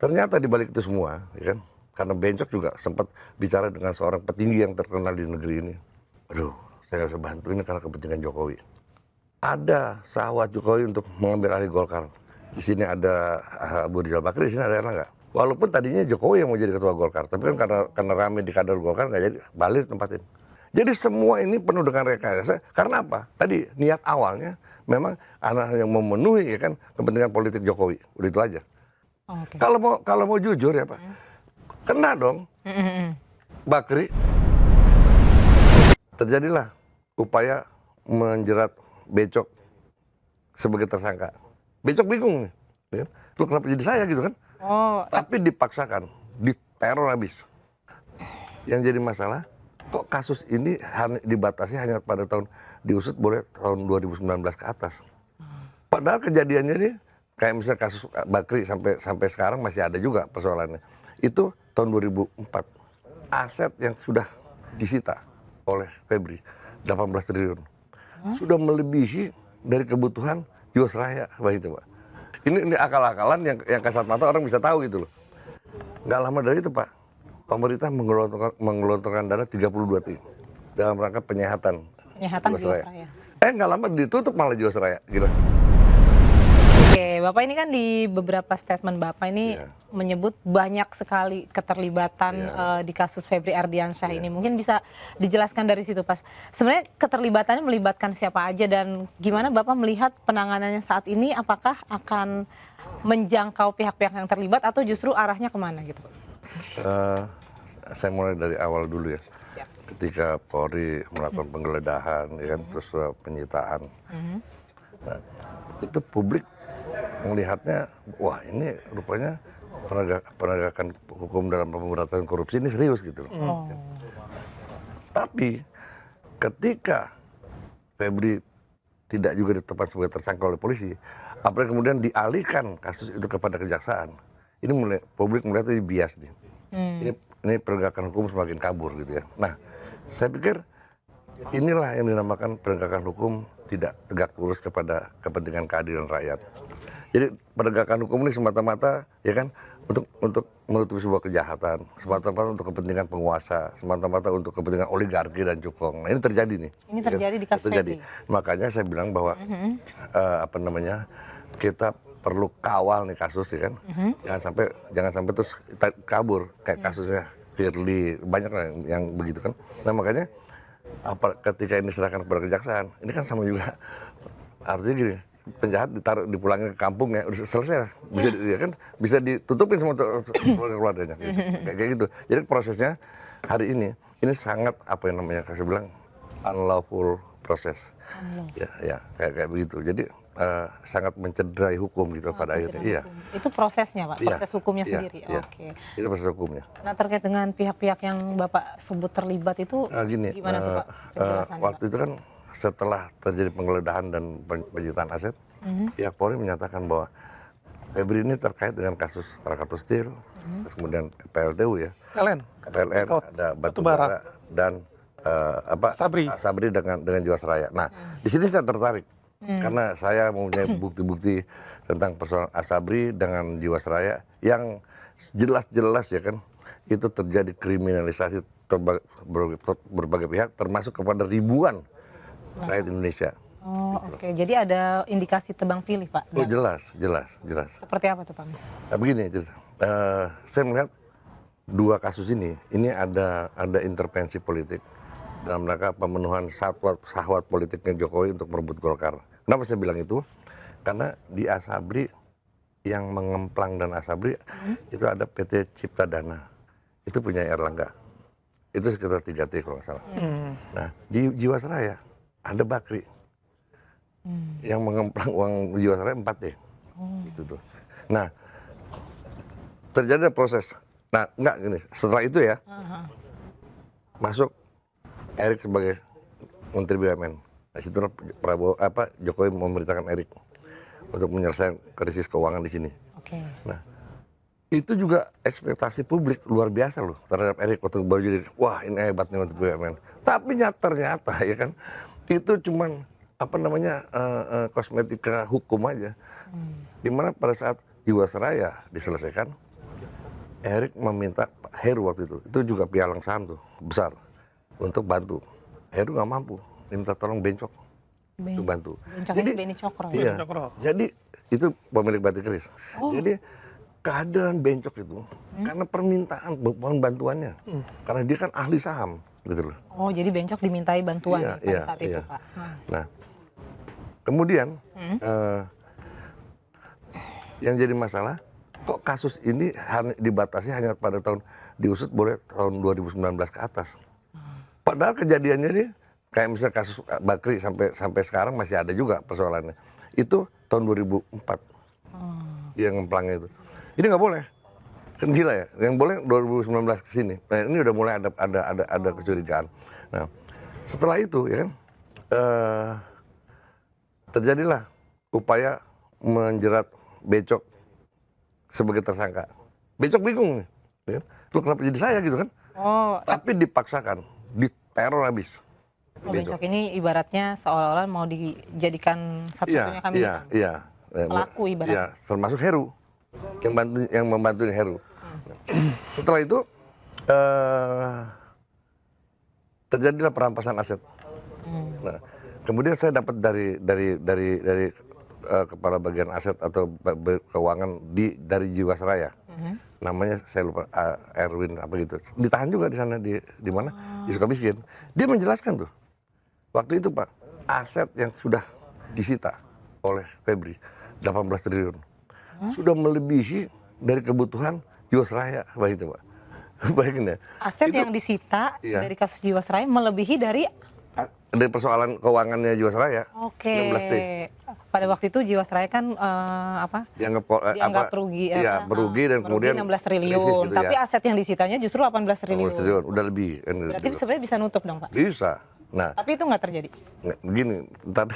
ternyata di balik itu semua, ya kan, karena Bencok juga sempat bicara dengan seorang petinggi yang terkenal di negeri ini. Aduh, saya nggak bisa bantu ini karena kepentingan Jokowi. Ada sahabat Jokowi untuk mengambil alih Golkar. Di sini ada Abu Rizal Bakri, di sini ada Erlangga. Walaupun tadinya Jokowi yang mau jadi ketua Golkar, tapi kan karena rame di kader Golkar nggak jadi, balik tempatin. Jadi semua ini penuh dengan rekayasa. Karena apa? Tadi niat awalnya memang anak yang memenuhi ya kan kepentingan politik Jokowi. Udah itu aja. Oke. Kalau mau jujur ya Pak, kena dong Bakri. Terjadilah upaya menjerat Becok sebagai tersangka. Becok bingung nih, ya kan? Lu kenapa jadi saya gitu kan? Oh, Tapi dipaksakan, diteror habis. Yang jadi masalah, kok kasus ini dibatasi hanya pada diusut boleh tahun 2019 ke atas. Padahal kejadiannya nih, kayak misalnya kasus Bakri sampai sekarang masih ada juga persoalannya. Itu tahun 2004. Aset yang sudah disita oleh Febri, 18 triliun. Sudah melebihi dari kebutuhan Jiwasraya, begitu Pak. Ini akal-akalan yang kasat mata orang bisa tahu gitu loh. Nggak lama dari itu Pak, pemerintah menggelontorkan dana 32 triliun dalam rangka penyehatan Jiwasraya. Nggak lama ditutup malah Jiwasraya, gila. Oke, Bapak ini kan di beberapa statement Bapak ini menyebut banyak sekali keterlibatan di kasus Febri Ardiansyah ini. Mungkin bisa dijelaskan dari situ, Pas. Sebenarnya keterlibatannya melibatkan siapa aja dan gimana Bapak melihat penanganannya saat ini? Apakah akan menjangkau pihak-pihak yang terlibat atau justru arahnya kemana gitu? Saya mulai dari awal dulu ya. Siap. Ketika Polri melakukan penggeledahan, ya kan, terus penyitaan. Nah, itu publik melihatnya, wah ini rupanya penegakan hukum dalam pemberantasan korupsi ini serius gitu. Tapi ketika Febri tidak juga ditetapkan sebagai tersangka oleh polisi, apalagi kemudian dialihkan kasus itu kepada kejaksaan, ini publik melihat ini bias nih. Ini penegakan hukum semakin kabur gitu ya. Nah, saya pikir inilah yang dinamakan penegakan hukum tidak tegak lurus kepada kepentingan keadilan rakyat. Jadi penegakan hukum ini semata-mata ya kan untuk menutupi sebuah kejahatan, semata-mata untuk kepentingan penguasa, semata-mata untuk kepentingan oligarki dan cukong. Nah, ini terjadi nih. Ini terjadi di kasus Febri. Makanya saya bilang bahwa kita perlu kawal nih kasus ya kan. Jangan sampai terus kabur kayak kasusnya Firly, banyak lah yang begitu kan. Nah, makanya ketika ini diserahkan kepada kejaksaan, ini kan sama juga artinya gini, penjahat dipulangin ke kampung ya udah selesai lah, bisa ditutupin sama keluarganya gitu. Kayak gitu. Jadi prosesnya hari ini sangat saya bilang unlawful proses. Ya kayak begitu. Jadi sangat mencederai hukum gitu pada akhirnya. Iya. Itu prosesnya Pak, proses hukumnya sendiri. Oke. Itu proses hukumnya. Nah, terkait dengan pihak-pihak yang Bapak sebut terlibat itu gimana tuh Pak penjelasannya? Waktu itu kan setelah terjadi penggeledahan dan penyitaan aset, pihak Polri menyatakan bahwa Febri ini terkait dengan kasus Krakatau Steel, terus kemudian PLTU ya, PLN, ada Batubara dan Sabri dengan Jiwasraya. Nah, di sini saya tertarik karena saya mempunyai bukti-bukti tentang persoalan Asabri dengan Jiwasraya yang jelas-jelas ya kan itu terjadi kriminalisasi berbagai pihak termasuk kepada ribuan rakyat Indonesia. Oke. Jadi ada indikasi tebang pilih Pak? Oh jelas. Seperti apa tuh Pak? Nah, begini, saya melihat dua kasus ini ada intervensi politik dalam rangka pemenuhan syahwat politiknya Jokowi untuk merebut Golkar. Kenapa saya bilang itu? Karena di Asabri yang mengemplang dan Asabri itu ada PT Cipta Dana, itu punya Erlangga, itu sekitar 3T kalau nggak salah. Nah di Jiwasraya ada Bakri yang mengemplang uang Jiwasraya 4T, gitu tuh. Nah terjadi proses. Nah enggak gini, setelah itu ya masuk Erik sebagai Menteri BUMN. Nah, situ Jokowi memerintahkan Erik untuk menyelesaikan krisis keuangan di sini. Nah, itu juga ekspektasi publik luar biasa loh terhadap Erik waktu baru jadi, wah ini hebat nih Menteri BUMN. Tapi ternyata ya kan itu cuman kosmetika hukum aja. Dimana pada saat Jiwasraya diselesaikan, Erik meminta Heru waktu itu juga pialang saham tuh besar untuk bantu. Heru nggak mampu, minta tolong Bencok untuk bantu. Bencok Jadi ini Beni Cokro. iya, jadi itu pemilik batik keris. Jadi kehadiran Bencok itu karena permintaan mohon bantuannya, karena dia kan ahli saham gitu loh. Oh, jadi Bencok dimintai bantuan Iya, pada iya, saat itu, iya. Pak. Nah, kemudian yang jadi masalah, kok kasus ini dibatasi hanya pada diusut boleh tahun 2019 ke atas. Padahal kejadiannya ini kayak misalnya kasus Bakri sampai sekarang masih ada juga persoalannya. Itu tahun 2004 dia ngemplangnya itu. Ini nggak boleh, kan gila ya. Yang boleh 2019 ke sini. Nah ini udah mulai ada kecurigaan. Nah setelah itu ya kan terjadilah upaya menjerat Becok sebagai tersangka. Becok bingung nih, ya kan? Lu kenapa jadi saya gitu kan? Oh, Tapi dipaksakan, diteror habis. Bencok ini ibaratnya seolah-olah mau dijadikan satu-satunya kami Iya. pelaku ibaratnya. Iya, termasuk Heru yang membantu Heru. Setelah itu terjadilah perampasan aset. Nah, kemudian saya dapat dari kepala bagian aset atau keuangan dari Jiwasraya. Namanya saya lupa, Erwin apa gitu. Ditahan juga di sana di mana? Di Sukamiskin. Dia menjelaskan tuh. Waktu itu Pak, aset yang sudah disita oleh Febri 18 triliun. Sudah melebihi dari kebutuhan Jiwasraya, baik itu Pak. Bayangin ya. Aset yang disita dari kasus Jiwasraya melebihi dari persoalan keuangannya Jiwasraya. Oke. 16T. Pada waktu itu Jiwasraya kan dianggap rugi. Iya, merugi dan kemudian 16 triliun. krisis gitu Tapi ya. aset yang disitanya justru 18 triliun. 18 triliun, udah lebih. Berarti sebenarnya bisa nutup dong, Pak? Bisa. Nah, Tapi itu nggak terjadi. begini,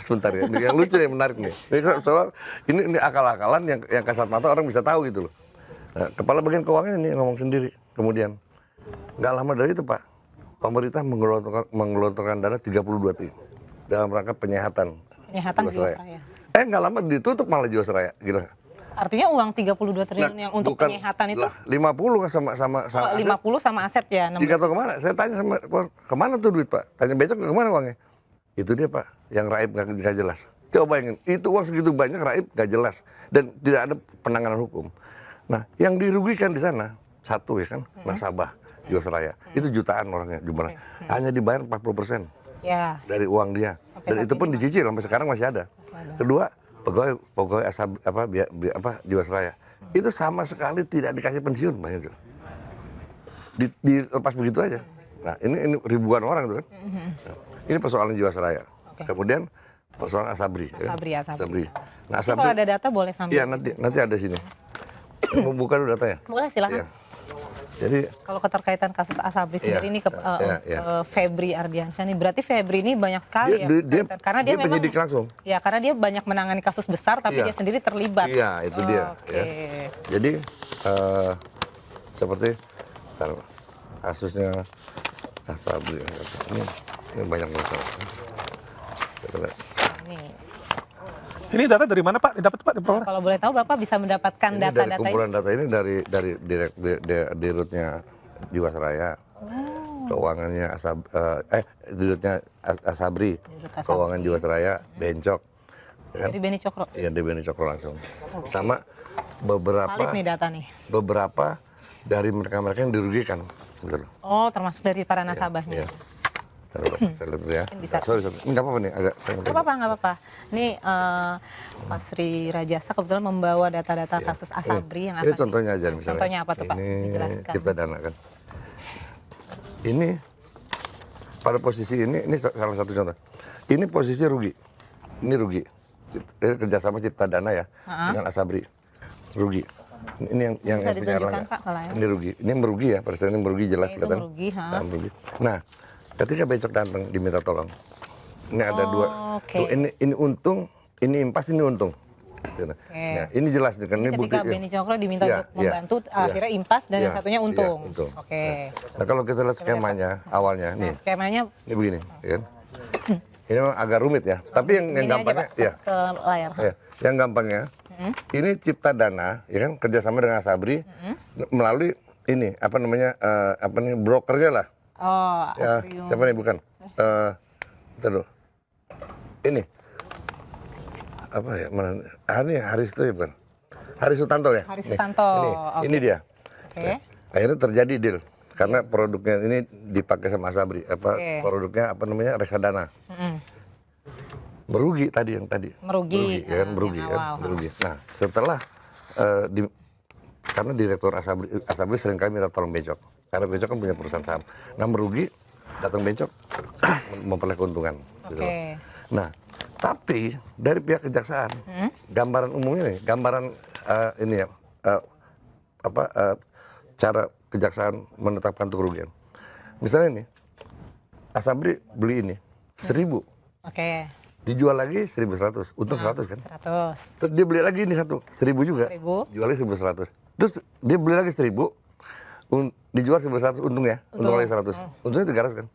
sebentar ya. Yang lucu yang menarik nih. Ini akal-akalan yang kasat mata orang bisa tahu gitu loh. Nah, kepala bagian keuangan ini ngomong sendiri. Kemudian nggak lama dari itu Pak, pemerintah menggelontorkan dana 32 triliun dalam rangka penyehatan Jiwasraya. Nggak lama ditutup malah Jiwasraya, gila. Artinya uang 32 triliun yang untuk penyehatan itu 50 sama 50 sama aset ya. Dikata kemana? Saya tanya sama kemana tuh duit Pak? Tanya Becok kemana uangnya? Itu dia Pak, yang raib nggak jelas. Coba bayangin, itu uang segitu banyak raib nggak jelas dan tidak ada penanganan hukum. Nah, yang dirugikan di sana satu ya kan, nasabah Jiwasraya. Itu jutaan orangnya jumlahnya. Hanya dibayar 40% dari uang dia. Dan itu pun dicicil sampai sekarang masih ada. Kedua, pegawai Jiwasraya itu sama sekali tidak dikasih pensiun Bang itu. Dilepas begitu aja. Nah, ini ribuan orang tuh kan. Nah, ini persoalan Jiwasraya. Kemudian persoalan Asabri. Asabri. Nah, Asabri. Kalau ada data boleh sambil. Iya, nanti ada sini. Buka dulu datanya. Boleh, silakan. Ya. Jadi kalau keterkaitan kasus Asabri sendiri ini ke Febri Ardiansyah nih, berarti Febri ini banyak sekali karena dia memang penyidik langsung. Ya, karena dia banyak menangani kasus besar tapi dia sendiri terlibat. Iya, itu dia. Ya. Jadi seperti kasusnya Asabri ini banyak masalah. Ini data dari mana Pak? Dapat Pak? Nah, kalau boleh tahu Bapak bisa mendapatkan data-data ini. Kumpulan data ini dari dirutnya Jiwasraya, keuangannya dirutnya Asabri, keuangan Jiwasraya, Bencok. Dari Beni Cokro. Iya, dari Beni Cokro langsung. Sama beberapa nih data nih. Beberapa dari mereka-mereka yang dirugikan, gitu loh. Oh, termasuk dari para nasabahnya. Iya. Saya lihat ya. Sorry. Ini nggak apa-apa nih, agak. Nggak apa-apa. Ini Mas Sri Rajasa kebetulan membawa data-data kasus Asabri yang akan. Ini contohnya aja misalnya. Contohnya apa tuh Pak? Ini Cipta Dana kan. Ini pada posisi ini salah satu contoh. Ini posisi rugi. Ini rugi. Ini kerjasama Cipta Dana ya dengan Asabri. Rugi. Ini yang punya Erlangga. Ini rugi. Ini merugi ya. Pada saat ini merugi jelas kelihatan. Merugi. Nah. Ketika Bencok datang diminta tolong, ini ada dua, tuh, ini untung, ini impas, ini untung. Nah, ini jelas kan ini bukti. Ketika Beni Cokro diminta untuk membantu, akhirnya impas dan yang satunya untung. Nah, kalau kita lihat skemanya awalnya, nih. Skemanya ini begini, kan? Ini memang agak rumit ya. Tapi yang gampangnya, ke layar. Yang gampangnya, ini Cipta Dana, ya kan, kerjasama dengan Asabri melalui ini apa namanya brokernya lah. Oh, Ya, Atrium. siapa nih bukan? Bentar dulu. Ini apa ya? Mana? Ini Haris itu ya bukan? Haris Sutanto ya? Haris Nih, Sutanto, Ini oke. dia. Oke. Ya. Akhirnya terjadi deal karena produknya ini dipakai sama Asabri. Oke. Produknya apa namanya? Reksadana. Mm-mm. Merugi tadi Merugi. ya kan, Nah, merugi yang kan, awal. merugi. Nah, setelah karena direktur Asabri sering kali minta tolong Bencok, karena Bencok kan punya perusahaan saham. Nah, merugi, datang Bencok memperoleh keuntungan. Gitu. Oke. Nah, tapi dari pihak kejaksaan, gambaran umumnya nih, gambaran ini ya, cara kejaksaan menetapkan itu kerugian. Misalnya nih, Asabri beli ini 1.000, Oke. dijual lagi 1.100, untung 100 kan? 100. Terus dia beli lagi ini 1.000 juga, 1.000. jualnya 1.100. Terus dia beli lagi 1.000, dijual 1.100, untung ya, untung lagi 100, untungnya 300 kan.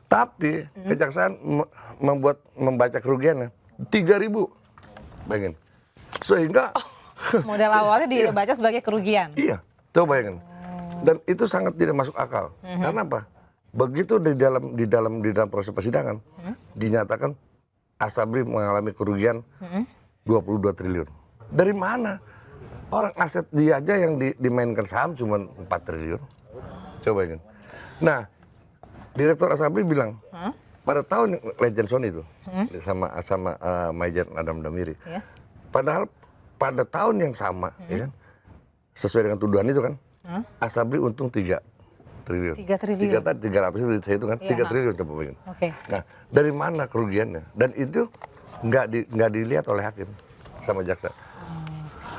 Tapi kejaksaan membaca kerugiannya 3.000, bayangin. Sehingga Modal awalnya dibaca sebagai kerugian. iya, coba bayangin. Dan itu sangat tidak masuk akal. Karena apa? Begitu di dalam proses persidangan dinyatakan Asabri mengalami kerugian 22 triliun. Dari mana? Orang aset dia aja yang dimainkan saham cuma 4 triliun. Coba bayangin. Nah, Direktur Asabri bilang pada tahun Legend Sony itu sama Majen Adam Damiri. Ya. Padahal pada tahun yang sama, ya kan, sesuai dengan tuduhan itu kan, Asabri untung 3 triliun. 3 triliun. 300 itu saya hitung kan, Iya, 3 triliun coba bayangin. Oke. Nah, dari mana kerugiannya? Dan itu nggak dilihat oleh hakim sama jaksa.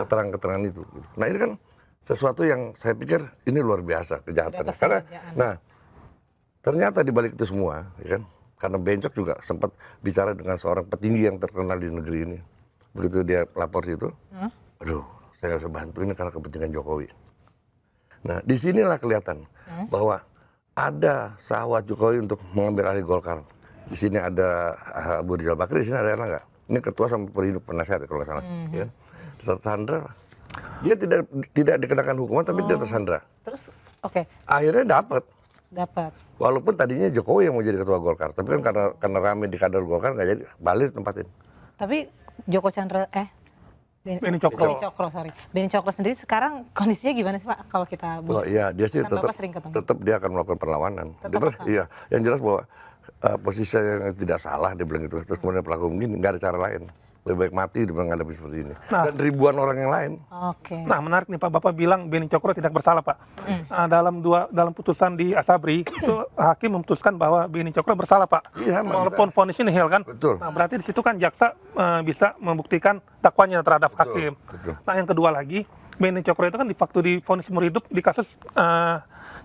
Keterangan-keterangan itu. Nah, ini kan sesuatu yang saya pikir ini luar biasa kejahatannya. Udah Karena, kesengajaan. nah, ternyata di balik itu semua, ya kan, karena Bencok juga sempat bicara dengan seorang petinggi yang terkenal di negeri ini. Begitu dia lapor situ, aduh, saya nggak bisa bantu ini karena kepentingan Jokowi. Nah, disinilah kelihatan bahwa ada sahwat Jokowi untuk mengambil alih Golkar. Di sini ada Abu Rizal Bakri, di sini ada Erlangga. Ini ketua sama penasehat kalau nggak salah. Ya kan? Tersandra. Dia tidak dikenakan hukuman, tapi dia tersandra. Terus, oke, Akhirnya dapat. dapat. Walaupun tadinya Jokowi yang mau jadi ketua Golkar, tapi kan karena rame di kader Golkar nggak jadi, balik tempatin. Tapi Joko Chandra, Beni Cokro. Beni Cokro, sorry. Beni Cokro sendiri sekarang kondisinya gimana sih Pak kalau kita Oh iya, dia sih Kan tetap Bapak sering ketemu. tetap dia akan melakukan perlawanan. Tetap akan? Iya, yang jelas bahwa posisi yang tidak salah dia bilang itu. Terus kemudian pelaku begini, nggak ada cara lain. Lebih baik mati dibanding menghadapi seperti ini. Nah. Dan ribuan orang yang lain. Oke. Nah, menarik nih Pak, Bapak bilang Beni Cokro tidak bersalah Pak. Dalam putusan di Asabri itu hakim memutuskan bahwa Beni Cokro bersalah Pak. Iya, Walaupun vonisnya nihil kan. Betul. Nah, berarti di situ kan jaksa bisa membuktikan dakwanya terhadap hakim. betul. Nah, yang kedua lagi, Beni Cokro itu kan divonis seumur hidup di kasus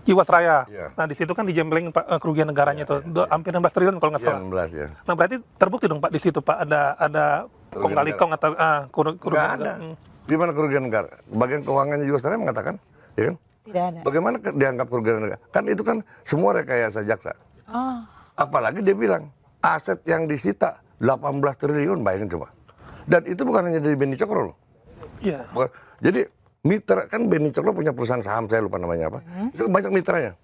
Jiwasraya. Iya. Nah, di situ kan dijembleng Pak kerugian negaranya itu hampir 16 triliun kalau nggak salah. 16 ya. Nah, berarti terbukti dong Pak di situ Pak ada kong Kerugian kali kong atau Nggak kerugian ada. negara. Di mana kerugian negara? Bagian keuangannya juga saya mengatakan, ya kan? Tidak ada. Bagaimana dianggap kerugian negara? Kan itu kan semua rekayasa jaksa. Oh, Apalagi dia bilang aset yang disita 18 triliun, bayangin coba. Dan itu bukan hanya dari Beni Cokro loh. Iya. Jadi mitra kan Beni Cokro punya perusahaan saham, saya lupa namanya apa. Itu banyak mitranya.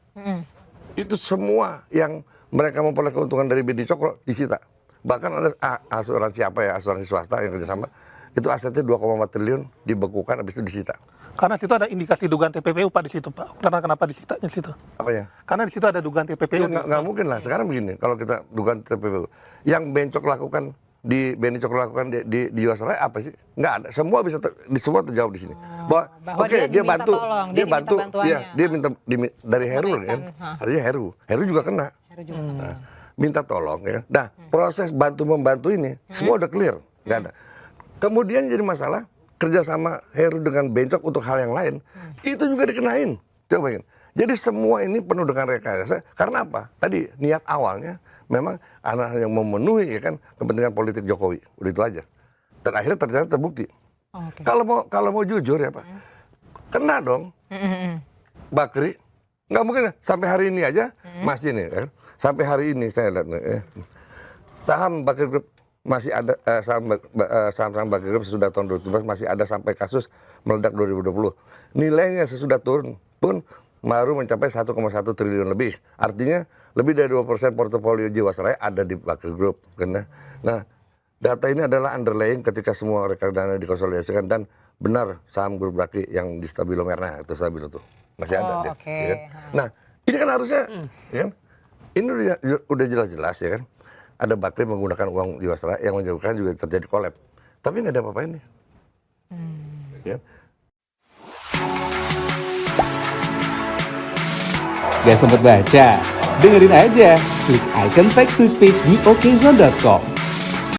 Itu semua yang mereka memperoleh keuntungan dari Beni Cokro disita. Bahkan ada asuransi asuransi swasta yang kerjasama, itu asetnya 2,4 triliun dibekukan habis itu disita. Karena situ ada indikasi dugaan TPPU Pak di situ Pak. Karena kenapa disitanya di situ? Apanya? Karena di situ ada dugaan TPPU. Ya, nggak mungkin lah. Sekarang begini, kalau kita dugaan TPPU, yang Bencok lakukan Beni Cokro lakukan di Jiwasraya apa sih? Nggak ada. Semua bisa semua terjawab di sini. bahwa Oke, dia dia diminta bantu, tolong, dia dia diminta bantu, bantuannya. dia minta dari Heru kan, Menaikkan, artinya Heru juga kena. Heru juga. Nah, minta tolong ya. Nah, proses bantu membantu ini semua udah clear, nggak ada. Kemudian jadi masalah kerjasama Heru dengan Bencok untuk hal yang lain, itu juga dikenain. Coba bayangin. Jadi semua ini penuh dengan rekayasa. Karena apa? Tadi niat awalnya memang anak yang memenuhi ya kan kepentingan politik Jokowi, udah itu aja. Dan akhirnya ternyata terbukti. Oke. Kalau mau jujur ya Pak, kena dong. Bakri, nggak mungkin sampai hari ini aja masih nih kan. Sampai hari ini saya lihat saham Bakri Group masih ada saham Bakri Group sesudah tahun 2017 masih ada sampai kasus meledak 2020. Nilainya sesudah turun pun baru mencapai 1,1 triliun lebih. Artinya lebih dari 2% portofolio Jiwasraya ada di Bakri Group. Nah, data ini adalah underlying ketika semua reksadana dikonsolidasikan dan benar saham grup Bakri yang di Stabilo Merna atau Stabilo tuh masih ada dia. Okay. Ya kan? Nah, ini kan harusnya, ya kan? Ini udah jelas-jelas ya kan. Ada Bakri menggunakan uang Jiwasraya yang menyebabkan juga terjadi collab. Tapi nggak ada apa-apa ini. Ya. Gak sempet baca? Dengerin aja, klik icon text to speech di okezone.com.